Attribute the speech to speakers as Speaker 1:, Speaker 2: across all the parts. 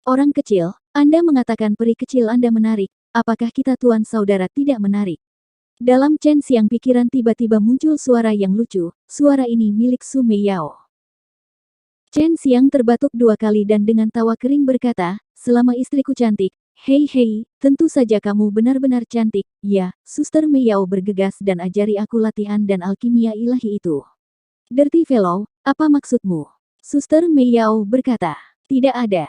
Speaker 1: Orang kecil, Anda mengatakan peri kecil Anda menarik, apakah kita tuan saudara tidak menarik? Dalam Chen Xiang pikiran tiba-tiba muncul suara yang lucu, suara ini milik Su Meiyao. Chen Xiang terbatuk 2 kali dan dengan tawa kering berkata, selama istriku cantik, hei, tentu saja kamu benar-benar cantik, ya, Suster Meiyao bergegas dan ajari aku latihan dan alkimia ilahi itu. Dirty fellow, apa maksudmu? Suster Meiyao berkata, tidak ada.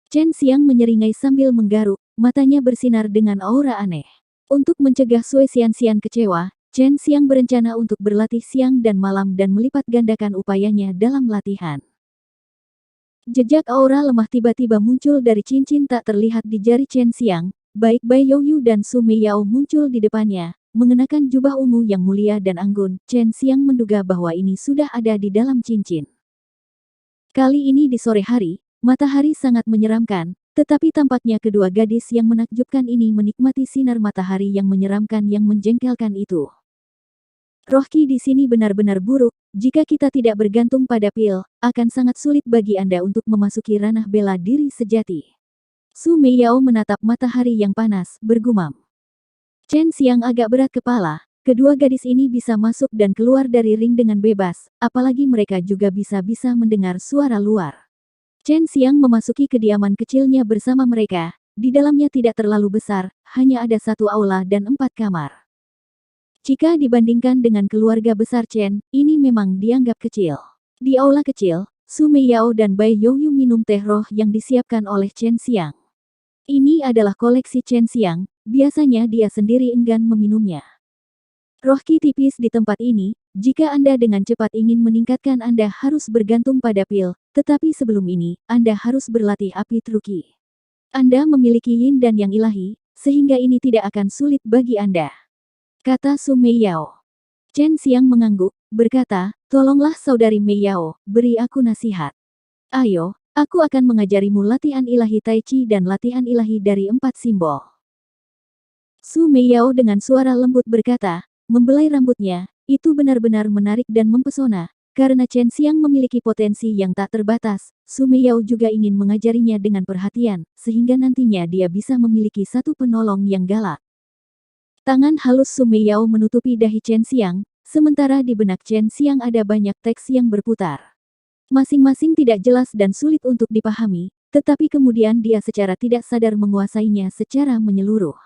Speaker 1: Chen Xiang menyeringai sambil menggaruk, matanya bersinar dengan aura aneh. Untuk mencegah Sui Xianxian kecewa, Chen Xiang berencana untuk berlatih siang dan malam dan melipat gandakan upayanya dalam latihan. Jejak aura lemah tiba-tiba muncul dari cincin tak terlihat di jari Chen Xiang, baik Bai Youyu dan Su Meiyao muncul di depannya, mengenakan jubah ungu yang mulia dan anggun. Chen Xiang menduga bahwa ini sudah ada di dalam cincin. Kali ini di sore hari, matahari sangat menyeramkan, tetapi tampaknya kedua gadis yang menakjubkan ini menikmati sinar matahari yang menyeramkan yang menjengkelkan itu. Roh Qi di sini benar-benar buruk, jika kita tidak bergantung pada pil, akan sangat sulit bagi Anda untuk memasuki ranah bela diri sejati. Su Meiyao menatap matahari yang panas, bergumam. Chen Xiang agak berat kepala, kedua gadis ini bisa masuk dan keluar dari ring dengan bebas, apalagi mereka juga bisa-bisa mendengar suara luar. Chen Xiang memasuki kediaman kecilnya bersama mereka, di dalamnya tidak terlalu besar, hanya ada 1 aula dan 4 kamar. Jika dibandingkan dengan keluarga besar Chen, ini memang dianggap kecil. Di aula kecil, Su Meiyao dan Bai Youyu minum teh roh yang disiapkan oleh Chen Xiang. Ini adalah koleksi Chen Xiang, biasanya dia sendiri enggan meminumnya. Roh Qi tipis di tempat ini, jika Anda dengan cepat ingin meningkatkan Anda harus bergantung pada pil, tetapi sebelum ini, Anda harus berlatih api truki. Anda memiliki yin dan yang ilahi, sehingga ini tidak akan sulit bagi Anda. Kata Su Meiyao. Chen Xiang mengangguk, berkata, tolonglah saudari Meiyao, beri aku nasihat. Ayo, aku akan mengajarimu latihan ilahi Tai Chi dan latihan ilahi dari 4 simbol. Su Meiyao dengan suara lembut berkata, membelai rambutnya, itu benar-benar menarik dan mempesona. Karena Chen Xiang memiliki potensi yang tak terbatas, Su Meiyao juga ingin mengajarinya dengan perhatian, sehingga nantinya dia bisa memiliki satu penolong yang galak. Tangan halus Su Meiyao menutupi dahi Chen Xiang, sementara di benak Chen Xiang ada banyak teks yang berputar. Masing-masing tidak jelas dan sulit untuk dipahami, tetapi kemudian dia secara tidak sadar menguasainya secara menyeluruh.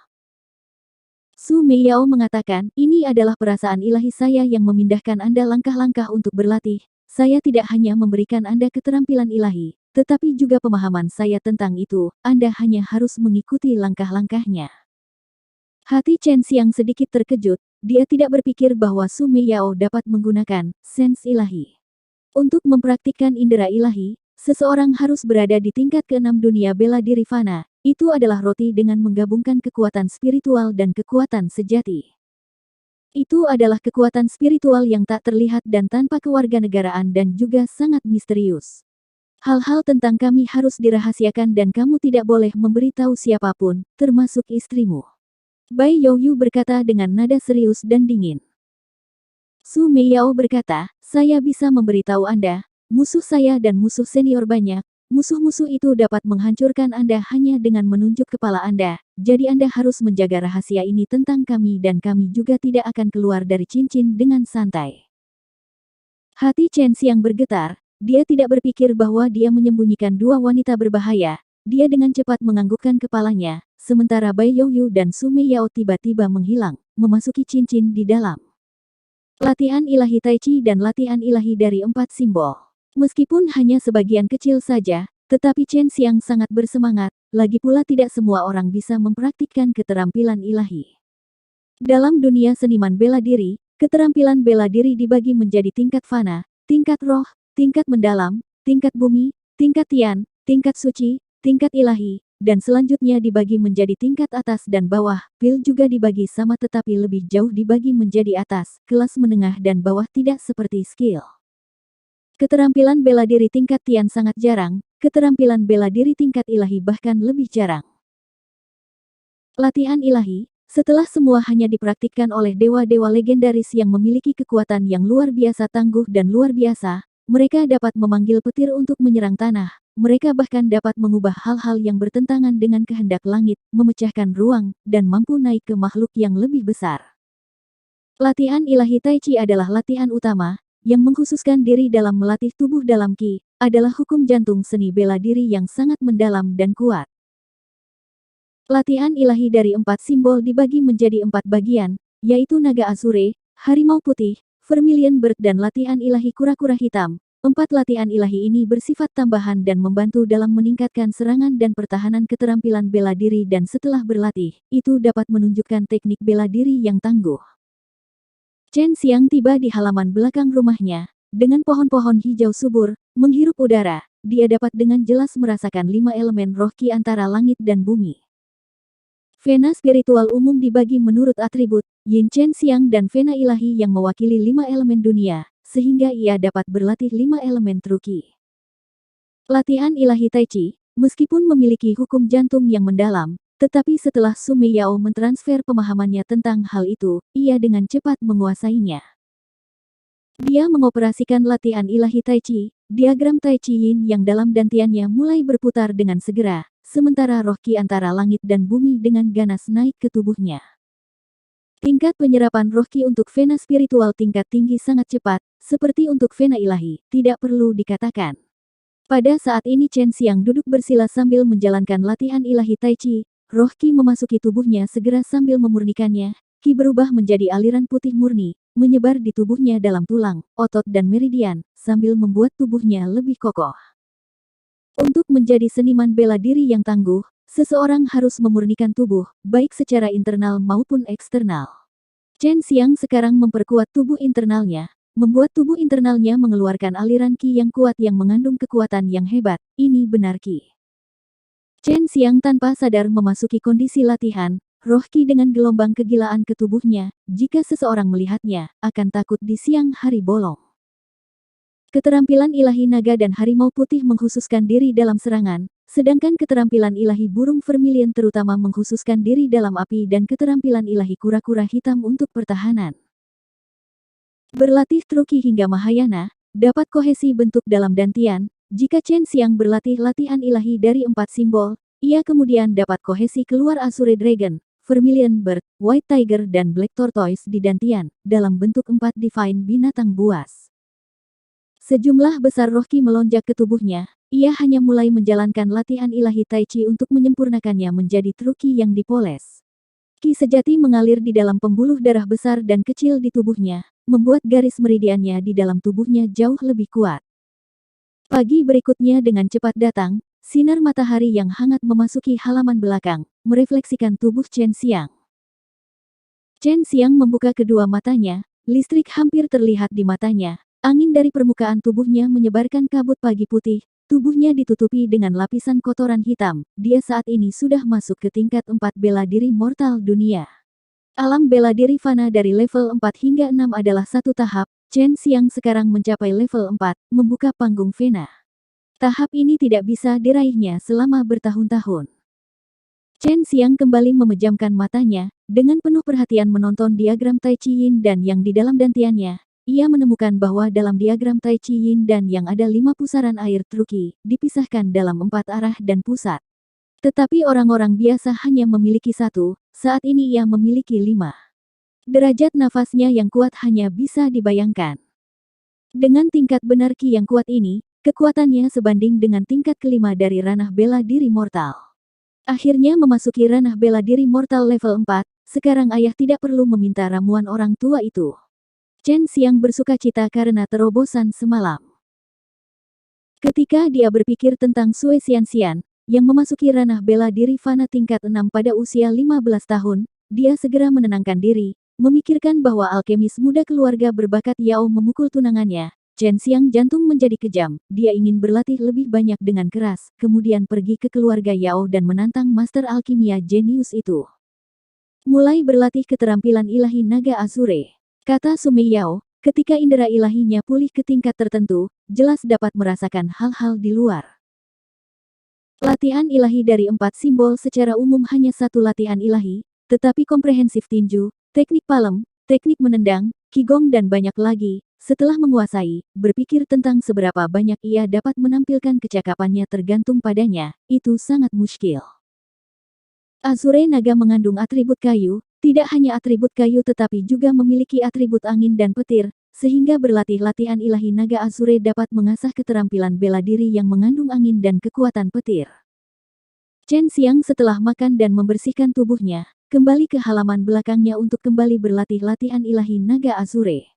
Speaker 1: Su Meiyao mengatakan, ini adalah perasaan ilahi saya yang memindahkan Anda langkah-langkah untuk berlatih. Saya tidak hanya memberikan Anda keterampilan ilahi, tetapi juga pemahaman saya tentang itu. Anda hanya harus mengikuti langkah-langkahnya. Hati Chen Xiang sedikit terkejut, dia tidak berpikir bahwa Su Meiyao dapat menggunakan sens ilahi. Untuk mempraktikkan indera ilahi, seseorang harus berada di tingkat ke-6 dunia bela diri fana. Itu adalah roti dengan menggabungkan kekuatan spiritual dan kekuatan sejati. Itu adalah kekuatan spiritual yang tak terlihat dan tanpa kewarganegaraan dan juga sangat misterius. Hal-hal tentang kami harus dirahasiakan dan kamu tidak boleh memberitahu siapapun, termasuk istrimu. Bai Youyu berkata dengan nada serius dan dingin. Su Meiyao berkata, saya bisa memberitahu Anda, musuh saya dan musuh senior banyak, musuh-musuh itu dapat menghancurkan Anda hanya dengan menunjuk kepala Anda, jadi Anda harus menjaga rahasia ini tentang kami dan kami juga tidak akan keluar dari cincin dengan santai. Hati Chen Xiang bergetar, dia tidak berpikir bahwa dia menyembunyikan 2 wanita berbahaya, dia dengan cepat menganggukkan kepalanya, sementara Bai Youyu dan Su Meiyao tiba-tiba menghilang, memasuki cincin di dalam. Latihan ilahi Tai Chi dan latihan ilahi dari 4 simbol. Meskipun hanya sebagian kecil saja, tetapi Chen Xiang sangat bersemangat, lagi pula tidak semua orang bisa mempraktikkan keterampilan ilahi. Dalam dunia seniman bela diri, keterampilan bela diri dibagi menjadi tingkat fana, tingkat roh, tingkat mendalam, tingkat bumi, tingkat tian, tingkat suci, tingkat ilahi, dan selanjutnya dibagi menjadi tingkat atas dan bawah. Pil juga dibagi sama tetapi lebih jauh dibagi menjadi atas, kelas menengah dan bawah tidak seperti skill. Keterampilan bela diri tingkat tian sangat jarang, keterampilan bela diri tingkat ilahi bahkan lebih jarang. Latihan ilahi, setelah semua hanya dipraktikkan oleh dewa-dewa legendaris yang memiliki kekuatan yang luar biasa tangguh dan luar biasa, mereka dapat memanggil petir untuk menyerang tanah. Mereka bahkan dapat mengubah hal-hal yang bertentangan dengan kehendak langit, memecahkan ruang, dan mampu naik ke makhluk yang lebih besar. Latihan ilahi Tai Chi adalah latihan utama, yang mengkhususkan diri dalam melatih tubuh dalam Qi, adalah hukum jantung seni bela diri yang sangat mendalam dan kuat. Latihan ilahi dari 4 simbol dibagi menjadi 4 bagian, yaitu naga Azure, harimau putih, vermilion bird dan latihan ilahi kura-kura hitam. 4 latihan ilahi ini bersifat tambahan dan membantu dalam meningkatkan serangan dan pertahanan keterampilan bela diri dan setelah berlatih, itu dapat menunjukkan teknik bela diri yang tangguh. Chen Xiang tiba di halaman belakang rumahnya. Dengan pohon-pohon hijau subur, menghirup udara, dia dapat dengan jelas merasakan 5 elemen roh Qi antara langit dan bumi. Vena spiritual umum dibagi menurut atribut, Yin Chen Xiang dan Vena ilahi yang mewakili 5 elemen dunia, sehingga ia dapat berlatih 5 elemen True Qi. Latihan ilahi Tai Chi, meskipun memiliki hukum jantung yang mendalam, tetapi setelah Su Meiyao mentransfer pemahamannya tentang hal itu, ia dengan cepat menguasainya. Dia mengoperasikan latihan ilahi Tai Chi, diagram Tai Chi Yin yang dalam dantiannya mulai berputar dengan segera, sementara roh Qi antara langit dan bumi dengan ganas naik ke tubuhnya. Tingkat penyerapan roh Qi untuk vena spiritual tingkat tinggi sangat cepat, seperti untuk vena ilahi, tidak perlu dikatakan. Pada saat ini Chen Xiang duduk bersila sambil menjalankan latihan ilahi Tai Chi. Roh Qi memasuki tubuhnya segera sambil memurnikannya. Qi berubah menjadi aliran putih murni, menyebar di tubuhnya dalam tulang, otot dan meridian, sambil membuat tubuhnya lebih kokoh. Untuk menjadi seniman bela diri yang tangguh, seseorang harus memurnikan tubuh, baik secara internal maupun eksternal. Chen Xiang sekarang memperkuat tubuh internalnya, membuat tubuh internalnya mengeluarkan aliran Qi yang kuat yang mengandung kekuatan yang hebat. Ini benar Qi. Chen Xiang tanpa sadar memasuki kondisi latihan, roh Qi dengan gelombang kegilaan ke tubuhnya, jika seseorang melihatnya, akan takut di siang hari bolong. Keterampilan ilahi naga dan harimau putih mengkhususkan diri dalam serangan, sedangkan keterampilan ilahi burung vermilion terutama mengkhususkan diri dalam api dan keterampilan ilahi kura-kura hitam untuk pertahanan. Berlatih True Qi hingga Mahayana, dapat kohesi bentuk dalam dantian. Jika Chen Xiang berlatih latihan ilahi dari 4 simbol, ia kemudian dapat kohesi keluar Azure Dragon, Vermilion Bird, White Tiger dan Black Tortoise di dantian, dalam bentuk 4 divine binatang buas. Sejumlah besar roh Qi melonjak ke tubuhnya, ia hanya mulai menjalankan latihan ilahi Tai Chi untuk menyempurnakannya menjadi True Qi yang dipoles. Qi sejati mengalir di dalam pembuluh darah besar dan kecil di tubuhnya, membuat garis meridiannya di dalam tubuhnya jauh lebih kuat. Pagi berikutnya dengan cepat datang, sinar matahari yang hangat memasuki halaman belakang, merefleksikan tubuh Chen Xiang. Chen Xiang membuka kedua matanya, listrik hampir terlihat di matanya, angin dari permukaan tubuhnya menyebarkan kabut pagi putih, tubuhnya ditutupi dengan lapisan kotoran hitam, dia saat ini sudah masuk ke tingkat 4 bela diri mortal dunia. Alam bela diri fana dari level 4 hingga 6 adalah satu tahap. Chen Xiang sekarang mencapai level 4, membuka panggung Vena. Tahap ini tidak bisa diraihnya selama bertahun-tahun. Chen Xiang kembali memejamkan matanya, dengan penuh perhatian menonton diagram Tai Chi Yin dan yang di dalam dantiannya. Ia menemukan bahwa dalam diagram Tai Chi Yin dan yang ada 5 pusaran air True Qi, dipisahkan dalam 4 arah dan pusat. Tetapi orang-orang biasa hanya memiliki 1, saat ini ia memiliki 5. Derajat nafasnya yang kuat hanya bisa dibayangkan. Dengan tingkat benar Qi yang kuat ini, kekuatannya sebanding dengan tingkat kelima dari ranah bela diri mortal. Akhirnya memasuki ranah bela diri mortal level 4, sekarang ayah tidak perlu meminta ramuan orang tua itu. Chen Xiang bersukacita karena terobosan semalam. Ketika dia berpikir tentang Sue Xianxian, yang memasuki ranah bela diri fana tingkat 6 pada usia 15 tahun, dia segera menenangkan diri, memikirkan bahwa alkemis muda keluarga berbakat Yao memukul tunangannya. Chen Xiang jantung menjadi kejam, dia ingin berlatih lebih banyak dengan keras, kemudian pergi ke keluarga Yao dan menantang master alkimia jenius itu. Mulai berlatih keterampilan ilahi naga Azure. Kata Su Meiyao, ketika indera ilahinya pulih ke tingkat tertentu, jelas dapat merasakan hal-hal di luar. Latihan ilahi dari 4 simbol secara umum hanya satu latihan ilahi, tetapi komprehensif tinju, teknik palem, teknik menendang, qigong dan banyak lagi, Setelah menguasai, berpikir tentang seberapa banyak ia dapat menampilkan kecakapannya tergantung padanya, itu sangat muskil. Azure naga mengandung atribut kayu, tidak hanya atribut kayu tetapi juga memiliki atribut angin dan petir, sehingga berlatih latihan ilahi naga Azure dapat mengasah keterampilan bela diri yang mengandung angin dan kekuatan petir. Chen Xiang setelah makan dan membersihkan tubuhnya, kembali ke halaman belakangnya untuk kembali berlatih latihan ilahi naga Azure.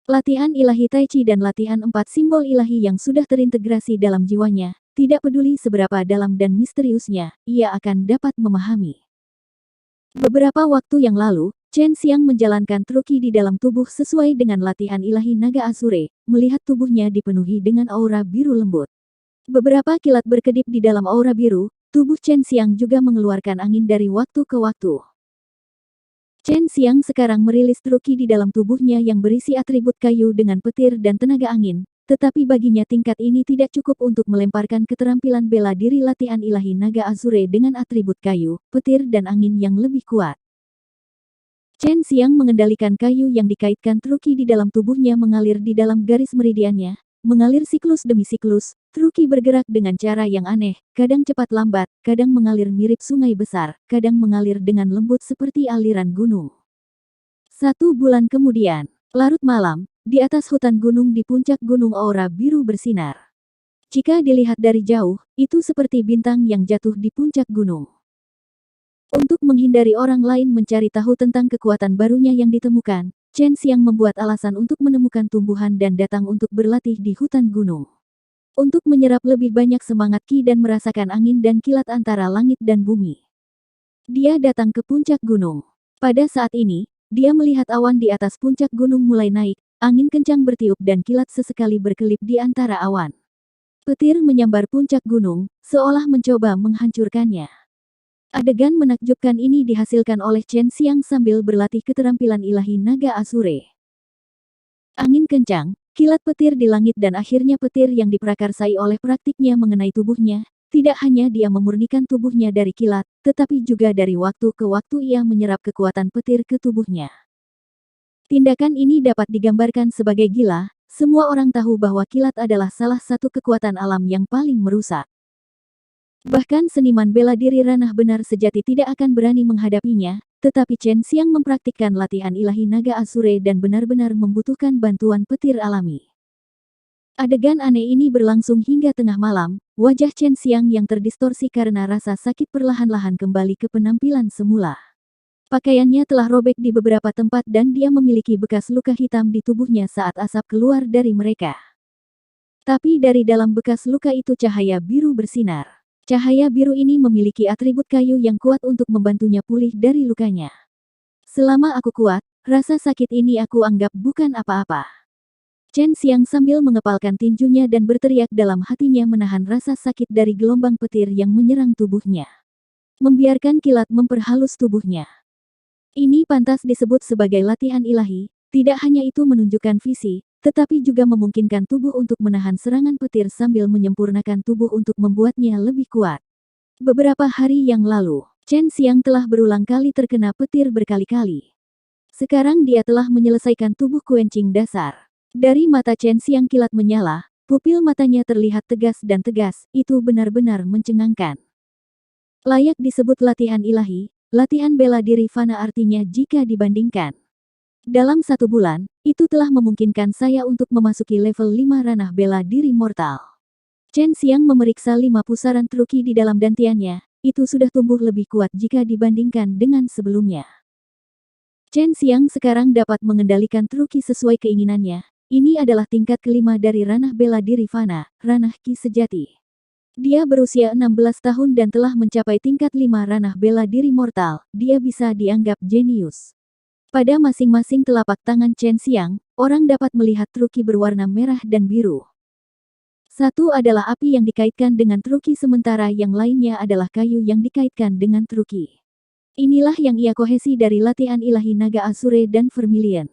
Speaker 1: Latihan ilahi Tai Chi dan latihan 4 simbol ilahi yang sudah terintegrasi dalam jiwanya, tidak peduli seberapa dalam dan misteriusnya, ia akan dapat memahami. Beberapa waktu yang lalu, Chen Xiang menjalankan truki di dalam tubuh sesuai dengan latihan ilahi naga Azure, melihat tubuhnya dipenuhi dengan aura biru lembut. Beberapa kilat berkedip di dalam aura biru, tubuh Chen Xiang juga mengeluarkan angin dari waktu ke waktu. Chen Xiang sekarang merilis truki di dalam tubuhnya yang berisi atribut kayu dengan petir dan tenaga angin, tetapi baginya tingkat ini tidak cukup untuk melemparkan keterampilan bela diri latihan ilahi naga Azure dengan atribut kayu, petir dan angin yang lebih kuat. Chen Xiang mengendalikan kayu yang dikaitkan truki di dalam tubuhnya mengalir di dalam garis meridiannya, mengalir siklus demi siklus, truki bergerak dengan cara yang aneh, kadang cepat lambat, kadang mengalir mirip sungai besar, kadang mengalir dengan lembut seperti aliran gunung. 1 bulan kemudian, larut malam, di atas hutan gunung di puncak gunung aura biru bersinar. Jika dilihat dari jauh, itu seperti bintang yang jatuh di puncak gunung. Untuk menghindari orang lain mencari tahu tentang kekuatan barunya yang ditemukan, Chen Xiang membuat alasan untuk menemukan tumbuhan dan datang untuk berlatih di hutan gunung. Untuk menyerap lebih banyak semangat Qi dan merasakan angin dan kilat antara langit dan bumi. Dia datang ke puncak gunung. Pada saat ini, dia melihat awan di atas puncak gunung mulai naik, angin kencang bertiup dan kilat sesekali berkelip di antara awan. Petir menyambar puncak gunung, seolah mencoba menghancurkannya. Adegan menakjubkan ini dihasilkan oleh Chen Xiang sambil berlatih keterampilan ilahi naga Azure. Angin kencang, kilat petir di langit dan akhirnya petir yang diprakarsai oleh praktiknya mengenai tubuhnya. Tidak hanya dia memurnikan tubuhnya dari kilat, tetapi juga dari waktu ke waktu ia menyerap kekuatan petir ke tubuhnya. Tindakan ini dapat digambarkan sebagai gila, semua orang tahu bahwa kilat adalah salah satu kekuatan alam yang paling merusak. Bahkan seniman bela diri ranah benar sejati tidak akan berani menghadapinya, tetapi Chen Xiang mempraktikkan latihan ilahi naga Azure dan benar-benar membutuhkan bantuan petir alami. Adegan aneh ini berlangsung hingga tengah malam, wajah Chen Xiang yang terdistorsi karena rasa sakit perlahan-lahan kembali ke penampilan semula. Pakaiannya telah robek di beberapa tempat dan dia memiliki bekas luka hitam di tubuhnya saat asap keluar dari mereka. Tapi dari dalam bekas luka itu cahaya biru bersinar. Cahaya biru ini memiliki atribut kayu yang kuat untuk membantunya pulih dari lukanya. Selama aku kuat, rasa sakit ini aku anggap bukan apa-apa. Chen Xiang sambil mengepalkan tinjunya dan berteriak dalam hatinya menahan rasa sakit dari gelombang petir yang menyerang tubuhnya. Membiarkan kilat memperhalus tubuhnya. Ini pantas disebut sebagai latihan ilahi, tidak hanya itu menunjukkan visi, tetapi juga memungkinkan tubuh untuk menahan serangan petir sambil menyempurnakan tubuh untuk membuatnya lebih kuat. Beberapa hari yang lalu, Chen Xiang telah berulang kali terkena petir berkali-kali. Sekarang dia telah menyelesaikan tubuh Kuencing dasar. Dari mata Chen Xiang kilat menyala, pupil matanya terlihat tegas dan tegas, itu benar-benar mencengangkan. Layak disebut latihan ilahi, latihan bela diri fana artinya jika dibandingkan. Dalam 1 bulan, itu telah memungkinkan saya untuk memasuki level 5 ranah bela diri mortal. Chen Xiang memeriksa 5 pusaran truki di dalam dantiannya, itu sudah tumbuh lebih kuat jika dibandingkan dengan sebelumnya. Chen Xiang sekarang dapat mengendalikan truki sesuai keinginannya, ini adalah tingkat kelima dari ranah bela diri fana, ranah Qi sejati. Dia berusia 16 tahun dan telah mencapai tingkat 5 ranah bela diri mortal, dia bisa dianggap jenius. Pada masing-masing telapak tangan Chen Xiang, orang dapat melihat truki berwarna merah dan biru. Satu adalah api yang dikaitkan dengan truki sementara yang lainnya adalah kayu yang dikaitkan dengan truki. Inilah yang ia kohesi dari latihan ilahi naga Azure dan Vermilion.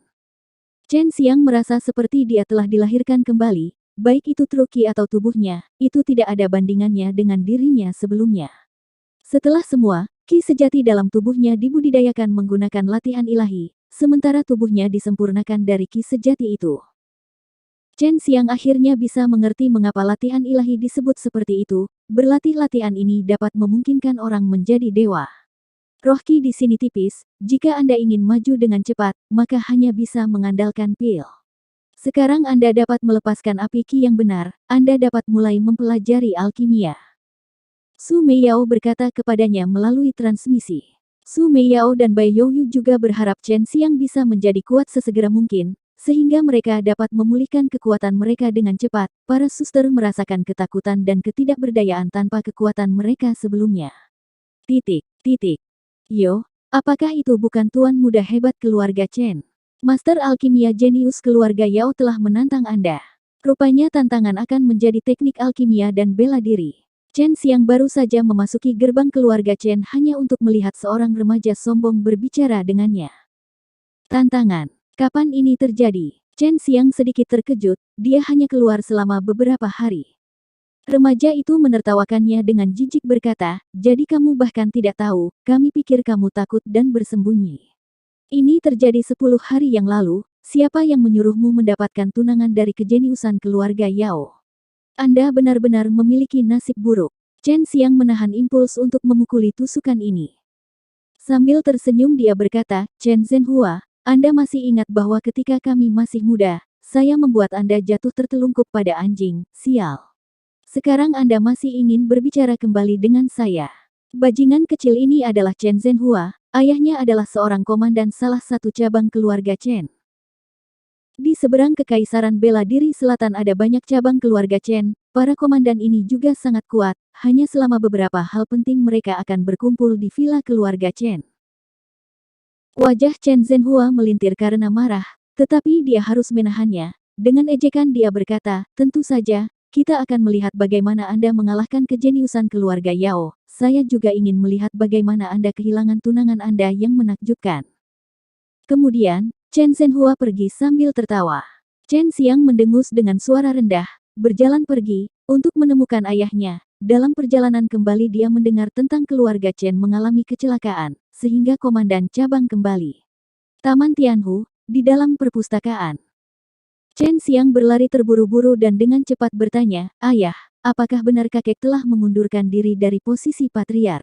Speaker 1: Chen Xiang merasa seperti dia telah dilahirkan kembali, baik itu truki atau tubuhnya, itu tidak ada bandingannya dengan dirinya sebelumnya. Setelah semua, Qi sejati dalam tubuhnya dibudidayakan menggunakan latihan ilahi, sementara tubuhnya disempurnakan dari Qi sejati itu. Chen Xiang akhirnya bisa mengerti mengapa latihan ilahi disebut seperti itu. Berlatih latihan ini dapat memungkinkan orang menjadi dewa. Roh Qi di sini tipis, jika Anda ingin maju dengan cepat, maka hanya bisa mengandalkan pil. Sekarang Anda dapat melepaskan api Qi yang benar, Anda dapat mulai mempelajari alkimia. Su Meiyao berkata kepadanya melalui transmisi. Su Meiyao dan Bai Youyu juga berharap Chen Xiang bisa menjadi kuat sesegera mungkin, sehingga mereka dapat memulihkan kekuatan mereka dengan cepat. Para suster merasakan ketakutan dan ketidakberdayaan tanpa kekuatan mereka sebelumnya. Yo, apakah itu bukan tuan muda hebat keluarga Chen? Master alkimia jenius keluarga Yao telah menantang Anda. Rupanya tantangan akan menjadi teknik alkimia dan bela diri. Chen Xiang baru saja memasuki gerbang keluarga Chen hanya untuk melihat seorang remaja sombong berbicara dengannya. Tantangan. Kapan ini terjadi? Chen Xiang sedikit terkejut, dia hanya keluar selama beberapa hari. Remaja itu menertawakannya dengan jijik berkata, jadi kamu bahkan tidak tahu, kami pikir kamu takut dan bersembunyi. Ini terjadi 10 hari yang lalu, siapa yang menyuruhmu mendapatkan tunangan dari kejeniusan keluarga Yao? Anda benar-benar memiliki nasib buruk. Chen Xiang menahan impuls untuk memukuli tusukan ini. Sambil tersenyum dia berkata, Chen Zhenhua, Anda masih ingat bahwa ketika kami masih muda, saya membuat Anda jatuh tertelungkup pada anjing, sial. Sekarang Anda masih ingin berbicara kembali dengan saya. Bajingan kecil ini adalah Chen Zhenhua, ayahnya adalah seorang komandan salah satu cabang keluarga Chen. Di seberang Kekaisaran Bela Diri Selatan ada banyak cabang keluarga Chen, para komandan ini juga sangat kuat, hanya selama beberapa hal penting mereka akan berkumpul di villa keluarga Chen. Wajah Chen Zhenhua melintir karena marah, tetapi dia harus menahannya. Dengan ejekan dia berkata, tentu saja, kita akan melihat bagaimana Anda mengalahkan kejeniusan keluarga Yao. Saya juga ingin melihat bagaimana Anda kehilangan tunangan Anda yang menakjubkan. Kemudian, Chen Zhenhua pergi sambil tertawa. Chen Xiang mendengus dengan suara rendah, berjalan pergi, untuk menemukan ayahnya. Dalam perjalanan kembali dia mendengar tentang keluarga Chen mengalami kecelakaan, sehingga komandan cabang kembali. Taman Tianhu, di dalam perpustakaan. Chen Xiang berlari terburu-buru dan dengan cepat bertanya, Ayah, apakah benar kakek telah mengundurkan diri dari posisi patriark?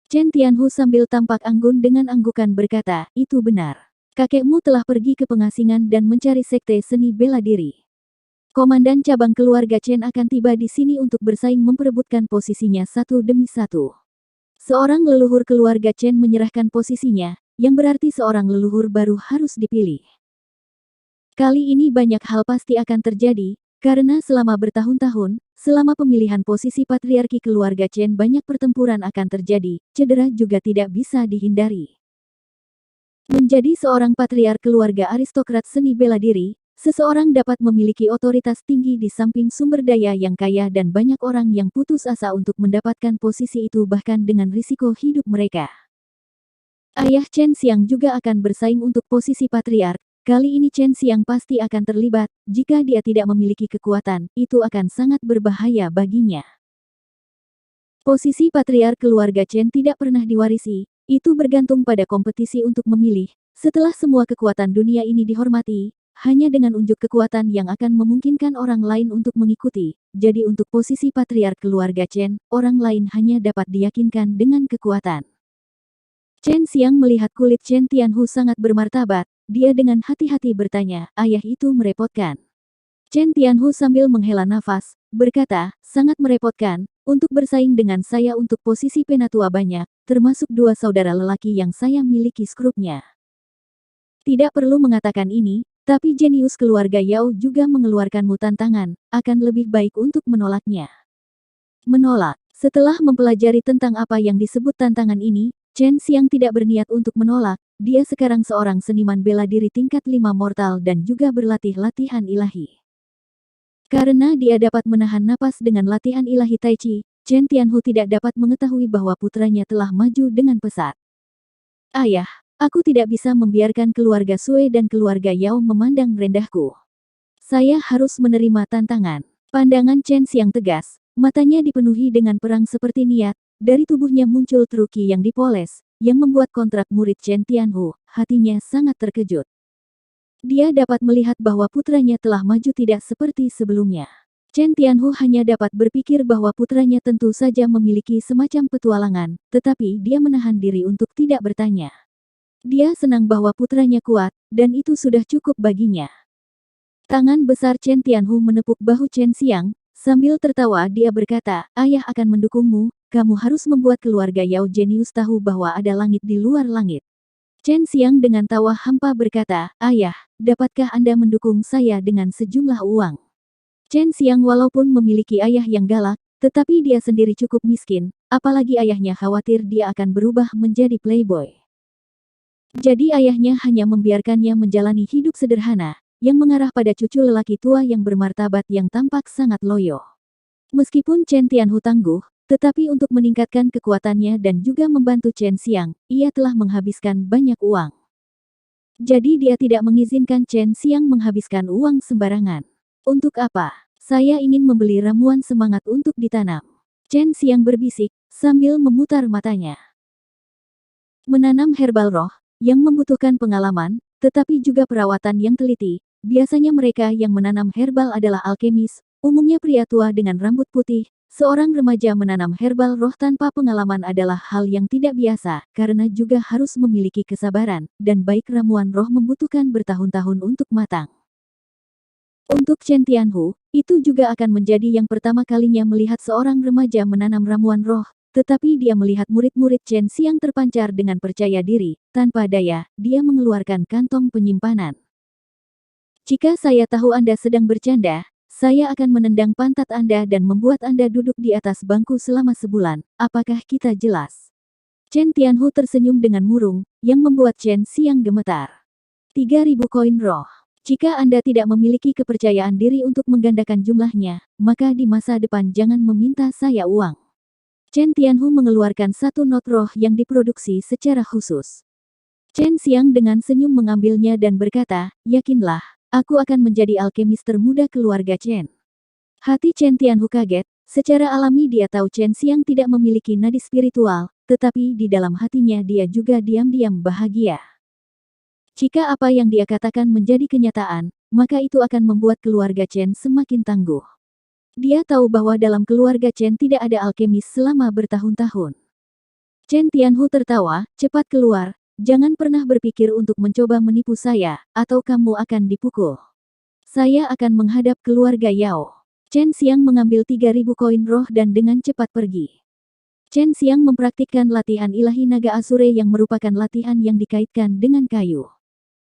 Speaker 1: Chen Tianhu sambil tampak anggun dengan anggukan berkata, itu benar. Kakekmu telah pergi ke pengasingan dan mencari sekte seni bela diri. Komandan cabang keluarga Chen akan tiba di sini untuk bersaing memperebutkan posisinya satu demi satu. Seorang leluhur keluarga Chen menyerahkan posisinya, yang berarti seorang leluhur baru harus dipilih. Kali ini banyak hal pasti akan terjadi, karena selama bertahun-tahun, selama pemilihan posisi patriarki keluarga Chen banyak pertempuran akan terjadi, cedera juga tidak bisa dihindari. Menjadi seorang patriark keluarga aristokrat seni bela diri, seseorang dapat memiliki otoritas tinggi di samping sumber daya yang kaya dan banyak orang yang putus asa untuk mendapatkan posisi itu bahkan dengan risiko hidup mereka. Ayah Chen Xiang juga akan bersaing untuk posisi patriark. Kali ini Chen Xiang pasti akan terlibat, jika dia tidak memiliki kekuatan, itu akan sangat berbahaya baginya. Posisi patriark keluarga Chen tidak pernah diwarisi, itu bergantung pada kompetisi untuk memilih. Setelah semua kekuatan dunia ini dihormati, hanya dengan unjuk kekuatan yang akan memungkinkan orang lain untuk mengikuti. Jadi untuk posisi patriark keluarga Chen, orang lain hanya dapat diyakinkan dengan kekuatan. Chen Xiang melihat kulit Chen Tianhu sangat bermartabat, dia dengan hati-hati bertanya, ayah itu merepotkan. Chen Tianhu sambil menghela nafas, berkata, sangat merepotkan, untuk bersaing dengan saya untuk posisi penatua banyak, termasuk 2 saudara lelaki yang saya miliki skrupnya. Tidak perlu mengatakan ini, tapi jenius keluarga Yao juga mengeluarkanmu tantangan, akan lebih baik untuk menolaknya. Menolak. Setelah mempelajari tentang apa yang disebut tantangan ini, Chen Xiang tidak berniat untuk menolak, dia sekarang seorang seniman bela diri tingkat 5 mortal dan juga berlatih latihan ilahi. Karena dia dapat menahan napas dengan latihan ilahi Tai Chi, Chen Tianhu tidak dapat mengetahui bahwa putranya telah maju dengan pesat. Ayah, aku tidak bisa membiarkan keluarga Sui dan keluarga Yao memandang rendahku. Saya harus menerima tantangan. Pandangan Chen Xiang tegas, matanya dipenuhi dengan perang seperti niat, dari tubuhnya muncul truki yang dipoles, yang membuat kontrak murid Chen Tianhu, hatinya sangat terkejut. Dia dapat melihat bahwa putranya telah maju tidak seperti sebelumnya. Chen Tianhu hanya dapat berpikir bahwa putranya tentu saja memiliki semacam petualangan, tetapi dia menahan diri untuk tidak bertanya. Dia senang bahwa putranya kuat, dan itu sudah cukup baginya. Tangan besar Chen Tianhu menepuk bahu Chen Xiang, sambil tertawa dia berkata, "Ayah akan mendukungmu, kamu harus membuat keluarga Yao Jenius tahu bahwa ada langit di luar langit." Chen Xiang dengan tawa hampa berkata, "Ayah, dapatkah Anda mendukung saya dengan sejumlah uang?" Chen Xiang walaupun memiliki ayah yang galak, tetapi dia sendiri cukup miskin, apalagi ayahnya khawatir dia akan berubah menjadi playboy. Jadi ayahnya hanya membiarkannya menjalani hidup sederhana, yang mengarah pada cucu lelaki tua yang bermartabat yang tampak sangat loyo. Meskipun Chen Tianhu tangguh, tetapi untuk meningkatkan kekuatannya dan juga membantu Chen Xiang, ia telah menghabiskan banyak uang. Jadi dia tidak mengizinkan Chen Xiang menghabiskan uang sembarangan. Untuk apa? Saya ingin membeli ramuan semangat untuk ditanam. Chen Xiang berbisik, sambil memutar matanya. Menanam herbal roh, yang membutuhkan pengalaman, tetapi juga perawatan yang teliti. Biasanya mereka yang menanam herbal adalah alkemis, umumnya pria tua dengan rambut putih. Seorang remaja menanam herbal roh tanpa pengalaman adalah hal yang tidak biasa, karena juga harus memiliki kesabaran, dan baik ramuan roh membutuhkan bertahun-tahun untuk matang. Untuk Chen Tianhu, itu juga akan menjadi yang pertama kalinya melihat seorang remaja menanam ramuan roh, tetapi dia melihat murid-murid Chen Xiang terpancar dengan percaya diri, tanpa daya, dia mengeluarkan kantong penyimpanan. Jika saya tahu Anda sedang bercanda, saya akan menendang pantat Anda dan membuat Anda duduk di atas bangku selama sebulan, apakah kita jelas? Chen Tianhu tersenyum dengan murung, yang membuat Chen Xiang gemetar. 3.000 koin roh. Jika Anda tidak memiliki kepercayaan diri untuk menggandakan jumlahnya, maka di masa depan jangan meminta saya uang. Chen Tianhu mengeluarkan satu not roh yang diproduksi secara khusus. Chen Xiang dengan senyum mengambilnya dan berkata, "Yakinlah, aku akan menjadi alkemis termuda keluarga Chen." Hati Chen Tianhu kaget, secara alami dia tahu Chen Xiang tidak memiliki nadi spiritual, tetapi di dalam hatinya dia juga diam-diam bahagia. Jika apa yang dia katakan menjadi kenyataan, maka itu akan membuat keluarga Chen semakin tangguh. Dia tahu bahwa dalam keluarga Chen tidak ada alkemis selama bertahun-tahun. Chen Tianhu tertawa, "Cepat keluar, jangan pernah berpikir untuk mencoba menipu saya, atau kamu akan dipukul. Saya akan menghadap keluarga Yao." Chen Xiang mengambil 3.000 koin roh dan dengan cepat pergi. Chen Xiang mempraktikkan latihan ilahi naga Asure yang merupakan latihan yang dikaitkan dengan kayu.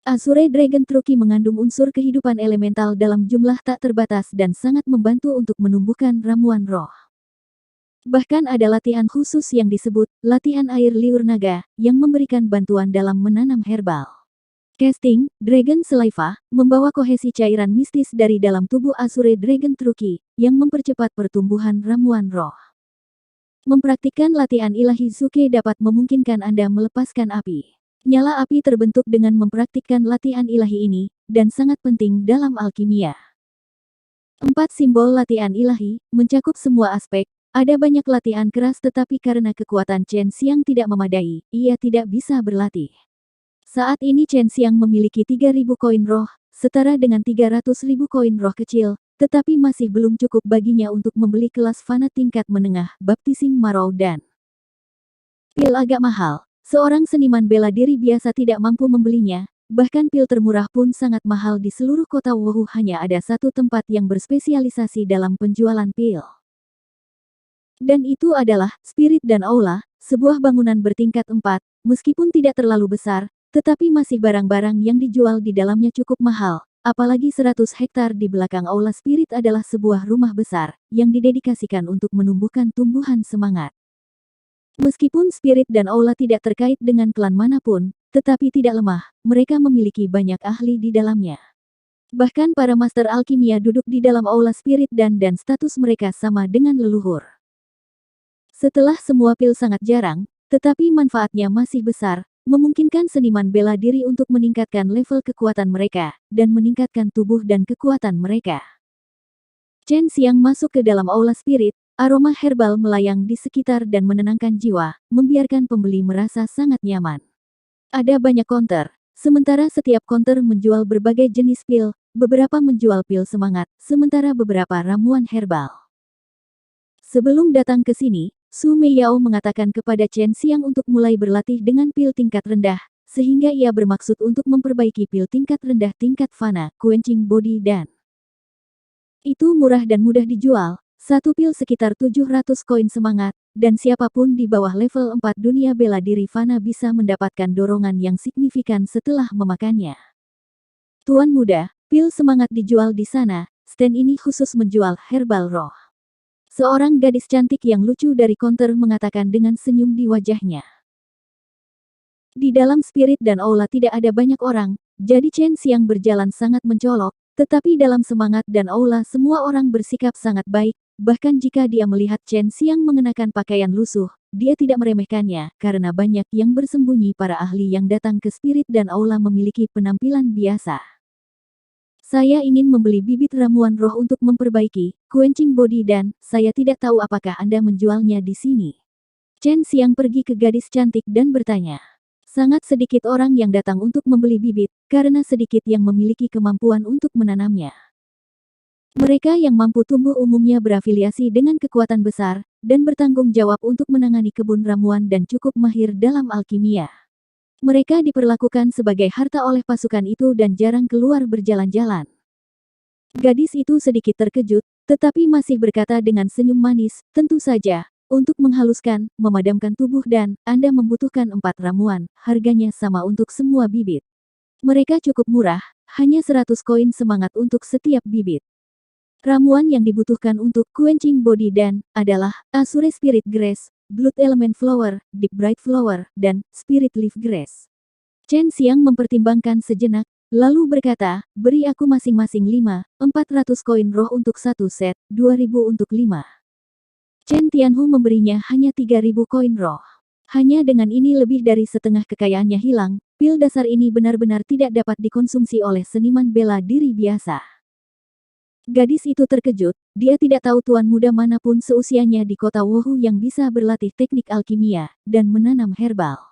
Speaker 1: Asure Dragon Truki mengandung unsur kehidupan elemental dalam jumlah tak terbatas dan sangat membantu untuk menumbuhkan ramuan roh. Bahkan ada latihan khusus yang disebut latihan air liur naga, yang memberikan bantuan dalam menanam herbal. Casting, Dragon Saliva, membawa kohesi cairan mistis dari dalam tubuh Asure Dragon Truki, yang mempercepat pertumbuhan ramuan roh. Mempraktikkan latihan ilahi Zuke dapat memungkinkan Anda melepaskan api. Nyala api terbentuk dengan mempraktikkan latihan ilahi ini, dan sangat penting dalam alkimia. 4 simbol latihan ilahi, mencakup semua aspek, ada banyak latihan keras tetapi karena kekuatan Chen Xiang tidak memadai, ia tidak bisa berlatih. Saat ini Chen Xiang memiliki 3.000 koin roh, setara dengan 300.000 koin roh kecil, tetapi masih belum cukup baginya untuk membeli kelas fana tingkat menengah, baptising marau dan pil agak mahal. Seorang seniman bela diri biasa tidak mampu membelinya, bahkan pil termurah pun sangat mahal di seluruh kota Wuhu hanya ada satu tempat yang berspesialisasi dalam penjualan pil. Dan itu adalah Spirit dan Aula, sebuah bangunan bertingkat 4, meskipun tidak terlalu besar, tetapi masih barang-barang yang dijual di dalamnya cukup mahal, apalagi 100 hektar di belakang Aula Spirit adalah sebuah rumah besar, yang didedikasikan untuk menumbuhkan tumbuhan semangat. Meskipun Spirit dan Aula tidak terkait dengan klan manapun, tetapi tidak lemah, mereka memiliki banyak ahli di dalamnya. Bahkan para master alkimia duduk di dalam Aula Spirit dan status mereka sama dengan leluhur. Setelah semua pil sangat jarang, tetapi manfaatnya masih besar, memungkinkan seniman bela diri untuk meningkatkan level kekuatan mereka, dan meningkatkan tubuh dan kekuatan mereka. Chen Xiang masuk ke dalam Aula Spirit. Aroma herbal melayang di sekitar dan menenangkan jiwa, membiarkan pembeli merasa sangat nyaman. Ada banyak counter, Sementara setiap counter menjual berbagai jenis pil, beberapa menjual pil semangat, sementara beberapa ramuan herbal. Sebelum datang ke sini, Su Meiyao mengatakan kepada Chen Xiang untuk mulai berlatih dengan pil tingkat rendah, sehingga ia bermaksud untuk memperbaiki pil tingkat rendah tingkat fana, quenching body dan itu murah dan mudah dijual, satu pil sekitar 700 koin semangat, dan siapapun di bawah level 4 dunia bela diri fana bisa mendapatkan dorongan yang signifikan setelah memakannya. Tuan muda, pil semangat dijual di sana, stand ini khusus menjual herbal roh. Seorang gadis cantik yang lucu dari counter mengatakan dengan senyum di wajahnya. Di dalam spirit dan aula tidak ada banyak orang, jadi Chen Xiang berjalan sangat mencolok, tetapi dalam semangat dan aula semua orang bersikap sangat baik, bahkan jika dia melihat Chen Xiang mengenakan pakaian lusuh, dia tidak meremehkannya, karena banyak yang bersembunyi para ahli yang datang ke spirit dan aula memiliki penampilan biasa. Saya ingin membeli bibit ramuan roh untuk memperbaiki quenching body dan saya tidak tahu apakah Anda menjualnya di sini. Chen Xiang pergi ke gadis cantik dan bertanya. Sangat sedikit orang yang datang untuk membeli bibit, karena sedikit yang memiliki kemampuan untuk menanamnya. Mereka yang mampu tumbuh umumnya berafiliasi dengan kekuatan besar, dan bertanggung jawab untuk menangani kebun ramuan dan cukup mahir dalam alkimia. Mereka diperlakukan sebagai harta oleh pasukan itu dan jarang keluar berjalan-jalan. Gadis itu sedikit terkejut, tetapi masih berkata dengan senyum manis, tentu saja, untuk menghaluskan, memadamkan tubuh dan, Anda membutuhkan 4 ramuan, harganya sama untuk semua bibit. Mereka cukup murah, hanya 100 koin semangat untuk setiap bibit. Ramuan yang dibutuhkan untuk quenching body dan, adalah, Azure Spirit Grass, Blood Element Flower, Deep Bright Flower, dan Spirit Leaf Grass. Chen Xiang mempertimbangkan sejenak, lalu berkata, beri aku masing-masing 400 koin roh untuk satu set, 2000 untuk 5. Chen Tianhu memberinya hanya 3000 koin roh. Hanya dengan ini lebih dari setengah kekayaannya hilang, pil dasar ini benar-benar tidak dapat dikonsumsi oleh seniman bela diri biasa. Gadis itu terkejut, dia tidak tahu tuan muda manapun seusianya di kota Wuhu yang bisa berlatih teknik alkimia, dan menanam herbal.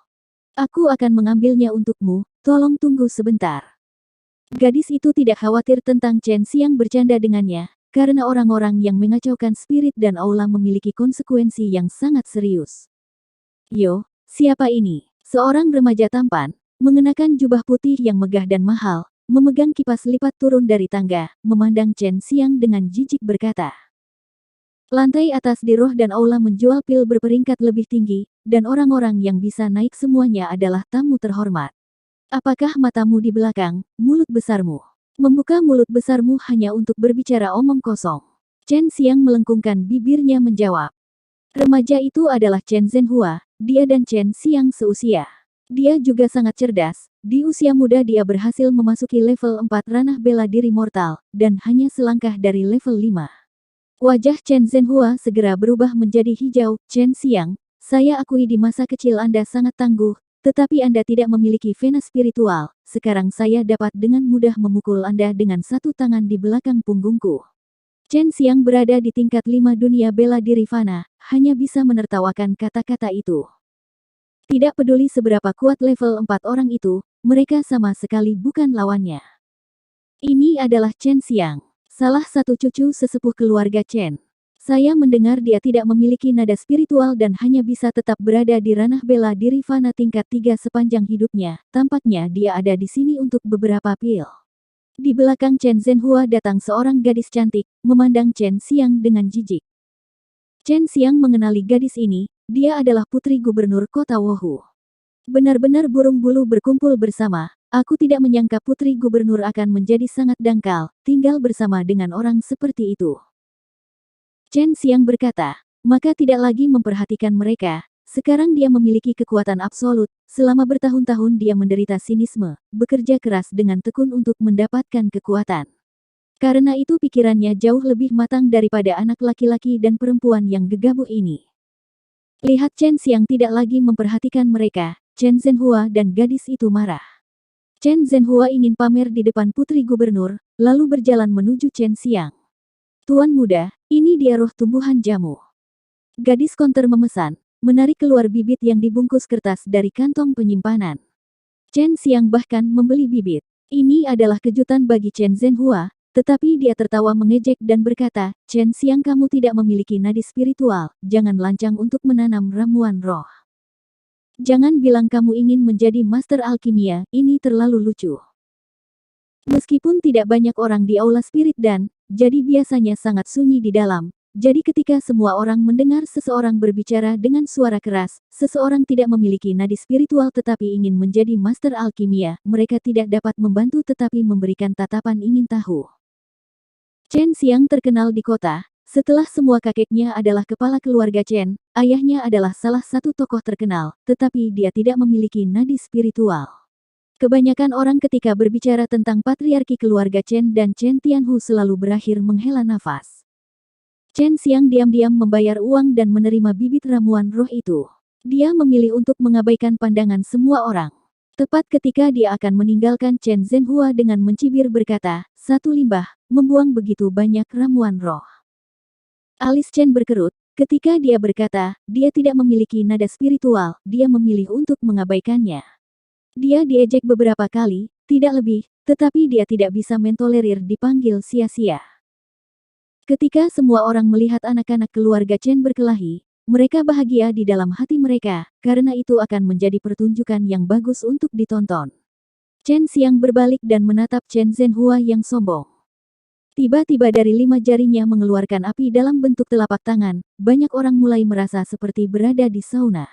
Speaker 1: Aku akan mengambilnya untukmu, tolong tunggu sebentar. Gadis itu tidak khawatir tentang Chen Xiang bercanda dengannya, karena orang-orang yang mengacaukan spirit dan aula memiliki konsekuensi yang sangat serius. Yo, siapa ini? Seorang remaja tampan, mengenakan jubah putih yang megah dan mahal, memegang kipas lipat turun dari tangga, memandang Chen Xiang dengan jijik berkata. Lantai atas di roh dan aula menjual pil berperingkat lebih tinggi, dan orang-orang yang bisa naik semuanya adalah tamu terhormat. Apakah matamu di belakang, mulut besarmu? Membuka mulut besarmu hanya untuk berbicara omong kosong. Chen Xiang melengkungkan bibirnya menjawab. Remaja itu adalah Chen Zhenhua, dia dan Chen Xiang seusia. Dia juga sangat cerdas, di usia muda dia berhasil memasuki level 4 ranah bela diri mortal, dan hanya selangkah dari level 5. Wajah Chen Zhenhua segera berubah menjadi hijau. Chen Xiang, saya akui di masa kecil Anda sangat tangguh, tetapi Anda tidak memiliki vena spiritual, sekarang saya dapat dengan mudah memukul Anda dengan satu tangan di belakang punggungku. Chen Xiang berada di tingkat 5 dunia bela diri fana, hanya bisa menertawakan kata-kata itu. Tidak peduli seberapa kuat level 4 orang itu, mereka sama sekali bukan lawannya. Ini adalah Chen Xiang, salah satu cucu sesepuh keluarga Chen. Saya mendengar dia tidak memiliki nada spiritual dan hanya bisa tetap berada di ranah bela diri fana tingkat 3 sepanjang hidupnya. Tampaknya dia ada di sini untuk beberapa pil. Di belakang Chen Zhenhua datang seorang gadis cantik, memandang Chen Xiang dengan jijik. Chen Xiang mengenali gadis ini. Dia adalah putri gubernur kota Wuhu. Benar-benar burung bulu berkumpul bersama, aku tidak menyangka putri gubernur akan menjadi sangat dangkal, tinggal bersama dengan orang seperti itu. Chen Xiang berkata, maka tidak lagi memperhatikan mereka, sekarang dia memiliki kekuatan absolut, selama bertahun-tahun dia menderita sinisme, bekerja keras dengan tekun untuk mendapatkan kekuatan. Karena itu pikirannya jauh lebih matang daripada anak laki-laki dan perempuan yang gegabah ini. Lihat Chen Xiang tidak lagi memperhatikan mereka, Chen Zhenhua dan gadis itu marah. Chen Zhenhua ingin pamer di depan putri gubernur, lalu berjalan menuju Chen Xiang. Tuan muda, ini dia roh tumbuhan jamu. Gadis konter memesan, menarik keluar bibit yang dibungkus kertas dari kantong penyimpanan. Chen Xiang bahkan membeli bibit. Ini adalah kejutan bagi Chen Zhenhua, tetapi dia tertawa mengejek dan berkata, Chen Xiang kamu tidak memiliki nadi spiritual, jangan lancang untuk menanam ramuan roh. Jangan bilang kamu ingin menjadi master alkimia, ini terlalu lucu. Meskipun tidak banyak orang di aula spirit dan, jadi biasanya sangat sunyi di dalam. Jadi ketika semua orang mendengar seseorang berbicara dengan suara keras, seseorang tidak memiliki nadi spiritual tetapi ingin menjadi master alkimia, mereka tidak dapat membantu tetapi memberikan tatapan ingin tahu. Chen Xiang terkenal di kota. Setelah semua kakeknya adalah kepala keluarga Chen, ayahnya adalah salah satu tokoh terkenal, tetapi dia tidak memiliki nadi spiritual. Kebanyakan orang ketika berbicara tentang patriarki keluarga Chen dan Chen Tianhu selalu berakhir menghela nafas. Chen Xiang diam-diam membayar uang dan menerima bibit ramuan roh itu. Dia memilih untuk mengabaikan pandangan semua orang. Tepat ketika dia akan meninggalkan Chen Zhenhua dengan mencibir berkata, satu limbah, membuang begitu banyak ramuan roh. Alis Chen berkerut, ketika dia berkata, dia tidak memiliki nada spiritual, dia memilih untuk mengabaikannya. Dia diejek beberapa kali, tidak lebih, tetapi dia tidak bisa mentolerir dipanggil sia-sia. Ketika semua orang melihat anak-anak keluarga Chen berkelahi, mereka bahagia di dalam hati mereka, karena itu akan menjadi pertunjukan yang bagus untuk ditonton. Chen Xiang berbalik dan menatap Chen Zhenhua yang sombong. Tiba-tiba dari 5 jarinya mengeluarkan api dalam bentuk telapak tangan, banyak orang mulai merasa seperti berada di sauna.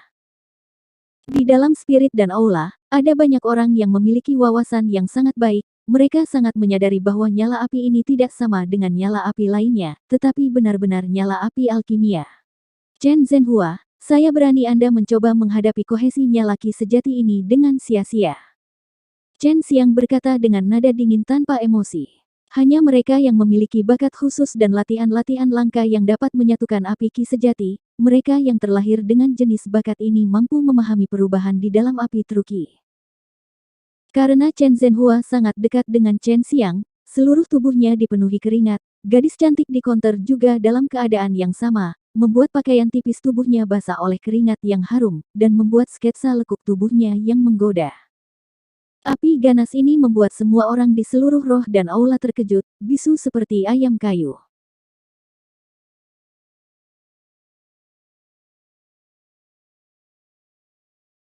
Speaker 1: Di dalam spirit dan aula, ada banyak orang yang memiliki wawasan yang sangat baik. Mereka sangat menyadari bahwa nyala api ini tidak sama dengan nyala api lainnya, tetapi benar-benar nyala api alkimia. Chen Zhenhua, saya berani Anda mencoba menghadapi kohesi nyala ki sejati ini dengan sia-sia. Chen Xiang berkata dengan nada dingin tanpa emosi. Hanya mereka yang memiliki bakat khusus dan latihan-latihan langka yang dapat menyatukan api ki sejati, mereka yang terlahir dengan jenis bakat ini mampu memahami perubahan di dalam api truki. Karena Chen Zhenhua sangat dekat dengan Chen Xiang, seluruh tubuhnya dipenuhi keringat, gadis cantik di konter juga dalam keadaan yang sama, membuat pakaian tipis tubuhnya basah oleh keringat yang harum, dan membuat sketsa lekuk tubuhnya yang menggoda. Api ganas ini membuat semua orang di seluruh roh dan aula terkejut, bisu seperti ayam kayu.